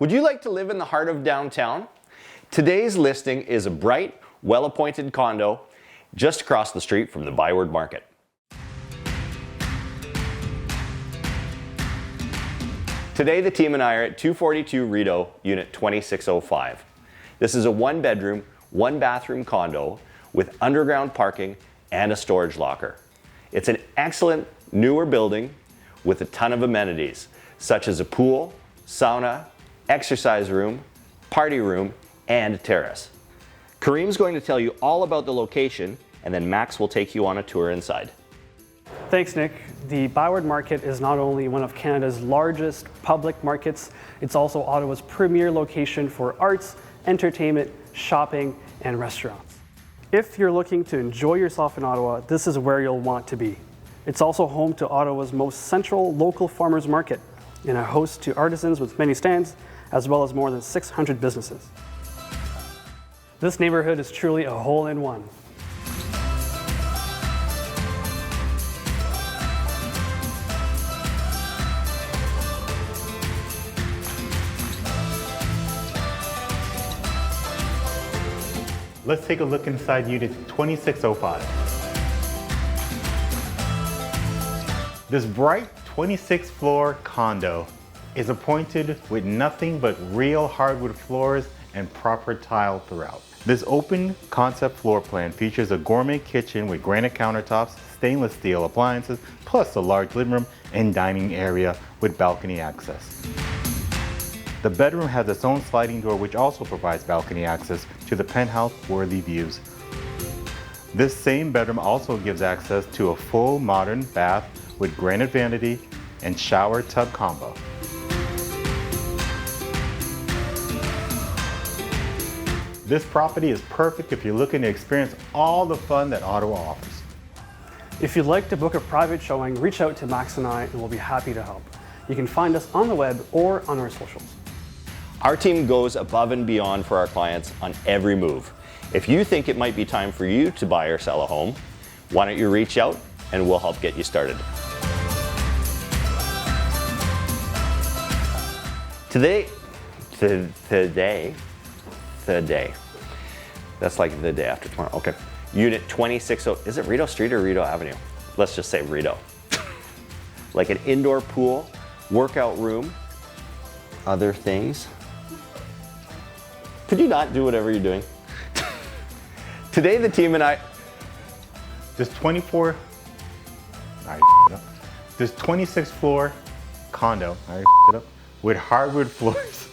Would you like to live in the heart of downtown? Today's listing is a bright, well-appointed condo just across the street from the Byward Market. Today the team and I are at 242 Rideau, Unit 2605. This is a one-bedroom, one-bathroom condo with underground parking and a storage locker. It's an excellent, newer building with a ton of amenities, such as a pool, sauna, exercise room, party room, and a terrace. Kareem's going to tell you all about the location, and then Max will take you on a tour inside. Thanks, Nick. The Byward Market is not only one of Canada's largest public markets, it's also Ottawa's premier location for arts, entertainment, shopping, and restaurants. If you're looking to enjoy yourself in Ottawa, this is where you'll want to be. It's also home to Ottawa's most central local farmers market and a host to artisans with many stands, as well as more than 600 businesses. This neighborhood is truly a hole-in-one. Let's take a look inside Unit 2605. This bright 26th floor condo is appointed with nothing but real hardwood floors and proper tile throughout. This open concept floor plan features a gourmet kitchen with granite countertops, stainless steel appliances, plus a large living room and dining area with balcony access. The bedroom has its own sliding door which also provides balcony access to the penthouse-worthy views. This same bedroom also gives access to a full modern bath with granite vanity and shower tub combo. This property is perfect if you're looking to experience all the fun that Ottawa offers. If you'd like to book a private showing, reach out to Max and I and we'll be happy to help. You can find us on the web or on our socials. Our team goes above and beyond for our clients on every move. If you think it might be time for you to buy or sell a home, why don't you reach out and we'll help get you started. Today, that's like the day after tomorrow, okay. Unit 26, is it Rideau Street or Rideau Avenue? Let's just say Rideau. Like an indoor pool, workout room, other things. Could you not do whatever you're doing? Today the team and I... This 26th floor condo, with hardwood floors